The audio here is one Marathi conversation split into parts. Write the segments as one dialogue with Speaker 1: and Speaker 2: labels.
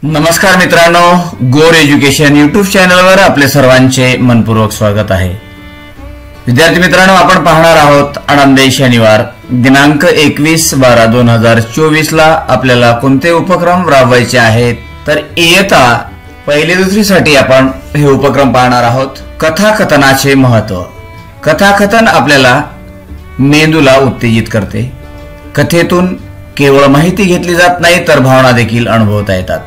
Speaker 1: नमस्कार मित्रांनो, गोर एज्युकेशन यूट्यूब चॅनलवर आपले सर्वांचे मनपूर्वक स्वागत आहे। विद्यार्थी मित्रांनो, आपण पाहणार आहोत आनंदी शनिवार दिनांक 21/12/2024 ला आपल्याला कोणते उपक्रम राबवायचे आहेत। तर इयत्ता पहिली दुसरी साठी आपण हे उपक्रम पाहणार आहोत। कथाकथनाचे महत्त्व। कथाकथन आपल्याला मेंदूला उत्तेजित करते। कथेतून केवळ माहिती घेतली जात नाही तर भावना देखील अनुभवता येतात।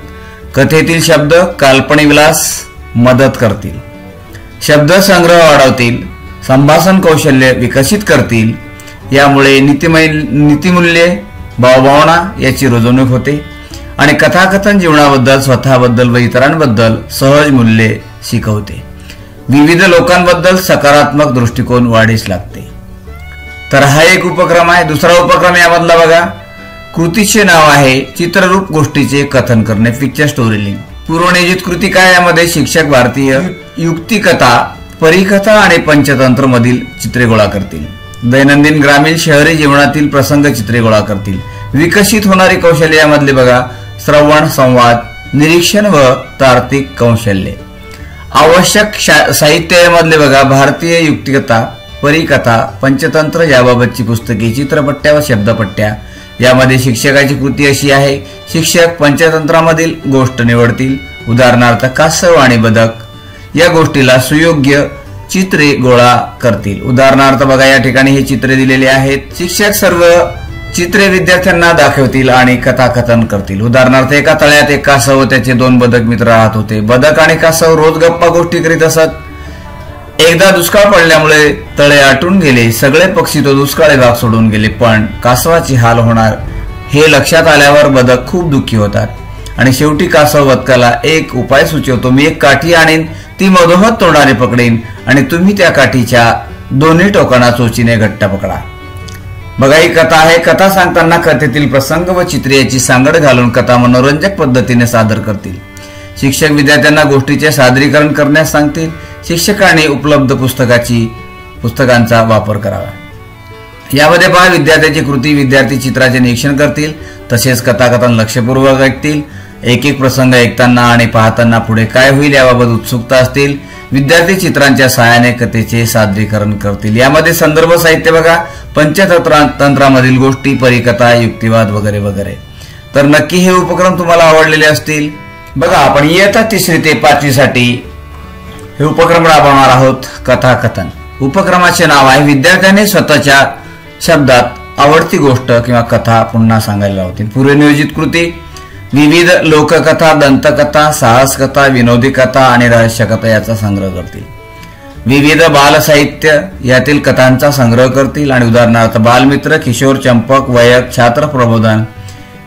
Speaker 1: कथेतील शब्द काल्पनिक विलास मदत करतील, शब्द संग्रह वाढवतील, संभाषण कौशल्य विकसित करतील। यामुळे नीतिमूल्ये भावभावना याची रुजवणूक होते आणि कथाकथन जीवनाबद्दल, स्वतःबद्दल व इतरांबद्दल सहज मूल्ये शिकवते। विविध लोकांबद्दल सकारात्मक दृष्टिकोन वाढीस लागते। तर हा एक उपक्रम आहे। दुसरा उपक्रम यामधला बघा, कृतीचे नाव आहे चित्ररूप गोष्टीचे कथन करणे, पिक्चर स्टोरीलिंग। पूर्वनियोजित कृती काय? यामध्ये शिक्षक भारतीय युक्तिकथा, परिकथा आणि पंचतंत्र मधील चित्रे गोळा करतील। दैनंदिन ग्रामीण शहरी जीवनातील प्रसंग चित्रे गोळा करतील। विकसित होणारी कौशल्य यामधले बघा, श्रवण, संवाद, निरीक्षण व तार्किक कौशल्य। आवश्यक साहित्य यामधले बघा, भारतीय युक्तिकथा, परिकथा, पंचतंत्र याबाबतची पुस्तके, चित्रपट्ट्या व शब्दपट्ट्या। यामध्ये शिक्षकाची कृती अशी आहे, शिक्षक पंचतंत्रामधील गोष्ट निवडतील, उदाहरणार्थ कासव आणि बदक। या गोष्टीला सुयोग्य चित्रे गोळा करतील। उदाहरणार्थ बघा, या ठिकाणी हे चित्रे दिलेले आहेत। शिक्षक सर्व चित्रे विद्यार्थ्यांना दाखवतील आणि कथाकथन करतील। उदाहरणार्थ, एका तळ्यात एक कासव व त्याचे 2 बदक मित्र राहत होते। बदक आणि कासव रोज गप्पा गोष्टी करीत असत। एकदा दुष्काळ पडल्यामुळे तळे आटून गेले। सगळे पक्षी तो दुष्काळी भाग सोडून गेले, पण कासवाची हाल होणार हे लक्षात आल्यावर बदक खूप दुःखी होतात आणि शेवटी कासव बदकाला एक उपाय सुचवतो। मी एक काठी आणीन, ती मधोमध तोंडाने पकडेन आणि तुम्ही त्या काठीच्या दोन्ही टोकांना चोचीने घट्ट पकडा। बघा, ही कथा आहे। कथा सांगताना कथेतील प्रसंग व चित्रे याची सांगड घालून कथा मनोरंजक पद्धतीने सादर करतील। शिक्षक विद्यार्थ्यांना गोष्टीचे सादरीकरण करण्यास सांगतील। शिक्षकांनी उपलब्ध पुस्तकांचा वापर करावा। यामध्ये पहा, विद्यार्थ्याची कृती, विद्यार्थी चित्राचे निरीक्षण करतील, तसेच कथाकथन लक्षपूर्वक ऐकतील। एक एक प्रसंग ऐकताना आणि पाहताना पुढे काय होईल याबाबत उत्सुकता असतील। विद्यार्थी चित्रांच्या सहाय्याने कथेचे सादरीकरण करतील। यामध्ये संदर्भ साहित्य बघा, पंचतंत्रामधील गोष्टी, परिकथा, युक्तिवाद वगैरे वगैरे। तर नक्की हे उपक्रम तुम्हाला आवडलेले असतील। बघा, आपण इयत्ता 3री ते 5वी साठी हे उपक्रम राबवणार आहोत। कथाकथन उपक्रमाचे नाव आहे, विद्यार्थ्यांनी स्वतःच्या शब्दात आवडती गोष्ट किंवा कथा पुन्हा सांगायला लावतील। पूर्वनियोजित कृती, विविध लोककथा, दंतकथा, साहसकथा, विनोदी कथा आणि रहस्यकथा याचा संग्रह करतील। विविध बाल साहित्य यातील कथांचा संग्रह करतील आणि उदाहरणार्थ बालमित्र, किशोर चंपक, वयक, छात्र प्रबोधन।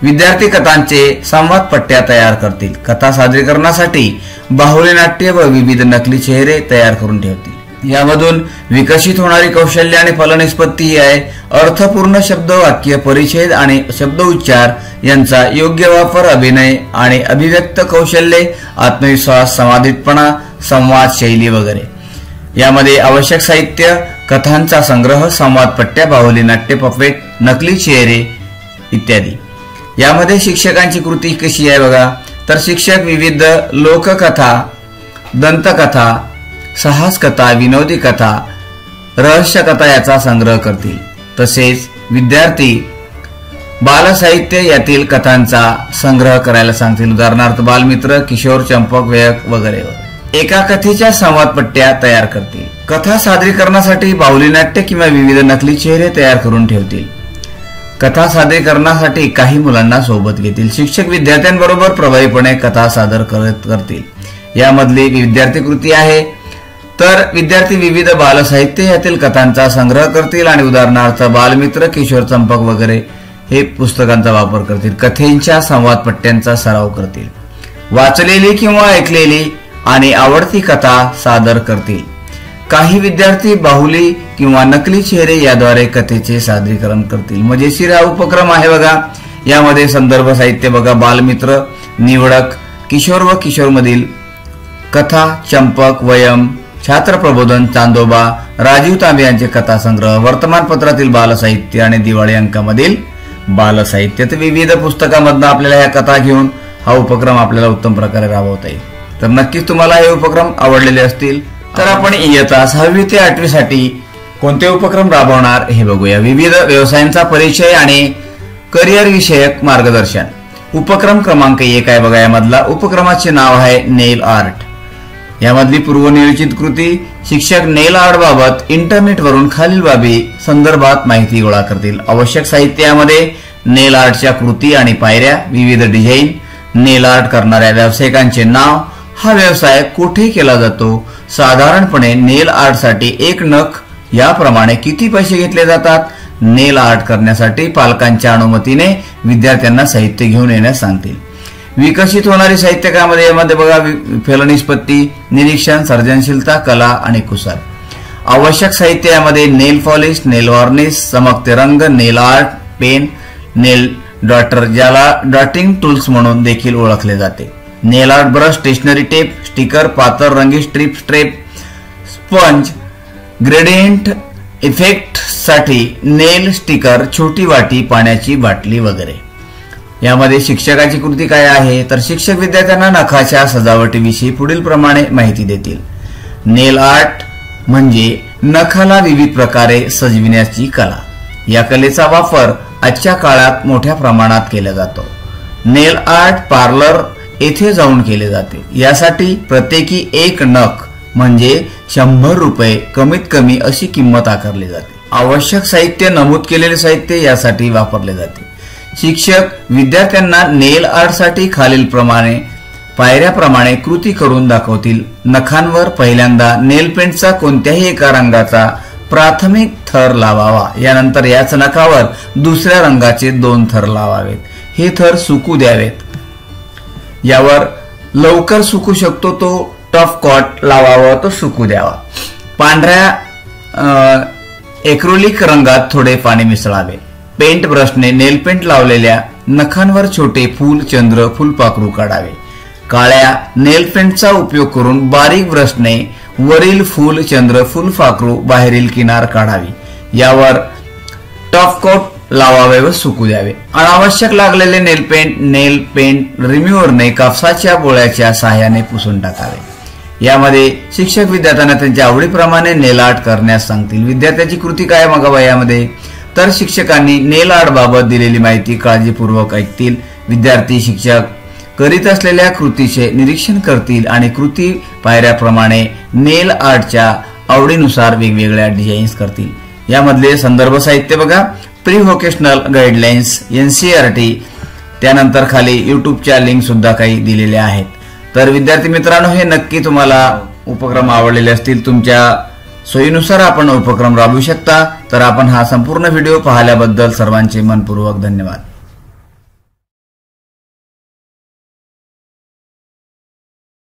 Speaker 1: विद्यार्थी कथांचे संवाद पट्ट्या तयार करतील। कथा सादरीकरणासाठी बाहुली नाट्य व विविध नकली चेहरे तयार करून ठेवतील। यामधून विकसित होणारी कौशल्य आणि फलनिष्पत्ती ही आहे। अर्थपूर्ण शब्द, वाक्य, परिच्छेद आणि शब्द उच्चार यांचा योग्य वापर, अभिनय आणि अभिव्यक्त कौशल्य, आत्मविश्वास, समाधितपणा, संवाद शैली वगैरे। यामध्ये आवश्यक साहित्य, कथांचा संग्रह, संवाद पट्ट्या, बाहुली नाट्य, पपेट, नकली चेहरे इत्यादी। यामध्ये शिक्षकांची कृती कशी आहे बघा, तर शिक्षक विविध लोककथा, दंतकथा, साहसकथा, विनोदी कथा, रहस्यकथा याचा संग्रह करतील। तसेच विद्यार्थी बालसाहित्य यातील कथांचा संग्रह करायला सांगतील। उदाहरणार्थ बालमित्र, किशोर चंपक, वयक वगैरे। एका कथेच्या संवाद पट्ट्या तयार करतील। कथा सादरीकरणासाठी बाहुली नाट्य किंवा विविध नकली चेहरे तयार करून ठेवतील। कथा सादरीकरणासाठी काही मुलांना सोबत घेतील। शिक्षक विद्यार्थ्यांबरोबर प्रभावीपणे कथा सादर करतील। यामधली विद्यार्थी कृती आहे, तर विद्यार्थी विविध बालसाहित्य यातील कथांचा संग्रह करतील आणि उदाहरणार्थ बालमित्र, किशोर चंपक वगैरे हे पुस्तकांचा वापर करतील। कथेच्या संवाद पट्ट्यांचा सराव करतील। वाचलेली किंवा ऐकलेली आणि आवडती कथा सादर करतील। काही विद्यार्थी बाहुली किंवा नकली चेहरे याद्वारे कथेचे सादरीकरण करतील। मजेशीर हा उपक्रम आहे बघा। यामध्ये संदर्भ साहित्य बघा, बालमित्र, निवडक, किशोर व किशोर मधील कथा, चंपक, वयम, छात्र प्रबोधन, चांदोबा, राजीव तांबे यांचे कथा संग्रह, वर्तमानपत्रातील बालसाहित्य आणि दिवाळी अंकामधील बालसाहित्य। तर विविध पुस्तकांमधून आपल्याला ह्या कथा घेऊन हा उपक्रम आपल्याला उत्तम प्रकारे राबवता येईल. तर नक्कीच तुम्हाला हे उपक्रम आवडलेले असतील. तर आपण इयत्ता 6वी ते 8वी साठी कोणते उपक्रम राबवणार हे बघूया. विविध व्यवसायांचा परिचय आणि करिअर विषयक मार्गदर्शन. उपक्रम क्रमांक 1 आहे बघा. यामधला उपक्रमाचे नाव आहे नेल आर्ट. यामधली पूर्वनियोजित कृती. शिक्षक नेल आर्ट बाबत इंटरनेटवरून खालील बाबी संदर्भात माहिती गोळा करतील. आवश्यक साहित्यामध्ये नेल आर्टच्या कृती आणि पायऱ्या, विविध डिझाईन, नेल आर्ट करणाऱ्या व्यावसायिकांचे नाव, हा व्यवसाय कुठे केला जातो, साधारणपणे नेल आर्टसाठी एक नख याप्रमाणे किती पैसे घेतले जातात, नेल आर्ट करण्यासाठी पालकांच्या अनुमतीने विद्यार्थ्यांना साहित्य घेऊन येण्यास सांगतील. विकसित होणारी साहित्यकामध्ये यामध्ये बघा फलनिष्पत्ती, निरीक्षण, सर्जनशीलता, कला आणि कुसर. आवश्यक साहित्य यामध्ये नेल पॉलिश, नेल वॉर्निश, चमकते रंग, nail art pen, nail dotter ज्याला डॉटिंग टूल्स म्हणून देखील ओळखले जाते, nail art brush, stationery tape, sticker, पातळ रंगीत स्ट्रेप, स्पंज, ग्रेडियंट इफेक्ट साठी नेल स्टिकर, छोटी वाटी, पाण्याची बाटली वगैरे. यामध्ये शिक्षकाची कृती काय आहे तर शिक्षक विद्यार्थ्यांना नखाच्या सजावटीविषयी पुढील प्रमाणे माहिती देतील. नेल आर्ट म्हणजे नखाला विविध प्रकारे सजविण्याची कला. या कलेचा वापर आजच्या काळात मोठ्या प्रमाणात केला जातो. नेल आर्ट पार्लर येथे जाऊन केले जाते. यासाठी प्रत्येकी एक नख म्हणजे 100 रुपये कमीत कमी अशी किंमत आकारली जाते. आवश्यक साहित्य नमूद केलेले साहित्य यासाठी वापरले जाते. शिक्षक विद्यार्थ्यांना नेल आर्टसाठी खालील प्रमाणे पायऱ्याप्रमाणे कृती करून दाखवतील. नखांवर पहिल्यांदा नेल पेंटचा कोणत्याही एका रंगाचा प्राथमिक थर लावावा. यानंतर याच नखावर दुसऱ्या रंगाचे 2 थर लावावेत. हे थर सुकू द्यावेत. यावर लवकर सुकू शकतो तो टफ कॉट लावावा, तो सुकू द्यावा. पांढऱ्या एक्रोलिक रंगात थोडे पाणी मिसळावे. पेंट ब्रशने नेल पेंट लावलेल्या नखांवर छोटे फूल, चंद्र, फुलपाखरू काढावे. काळ्या नेल पेंटचा उपयोग करून बारीक ब्रशने वरील फूल, चंद्र, फुलपाखरू, बाहेरील किनार काढावी. यावर टॉप कोट लावावे व सुकू द्यावे. अनावश्यक लागलेले नेल पेंट रिम्यूव्हरने कापसाच्या बोळ्याच्या सहाय्याने पुसून टाकावे. यामध्ये शिक्षक विद्यार्थ्यांना त्यांच्या आवडीप्रमाणे नेल आर्ट करण्यास सांगतील. विद्यार्थ्याची कृती काय मगावा यामध्ये तर शिक्षकांनी नेल आर्ट बाबत दिलेली माहिती काळजीपूर्वक ऐकतील. विद्यार्थी शिक्षक करीत असलेल्या कृतीचे निरीक्षण करतील आणि कृती पायऱ्याप्रमाणे नेल आर्टच्या आवडीनुसार वेगवेगळ्या डिझाईन्स करतील. यामधले संदर्भ साहित्य बघा. प्री व्होकेशनल गाईडलाईन्स, NCERT, त्यानंतर खाली युट्यूबच्या लिंक सुद्धा काही दिलेल्या आहेत. तर विद्यार्थी मित्रांनो, हे नक्की तुम्हाला उपक्रम आवडलेले असतील. तुमच्या सोयीनुसार आपण उपक्रम राबवू शकता. तर आपण हा संपूर्ण व्हिडिओ पाहिल्याबद्दल सर्वांचे मनपूर्वक धन्यवाद.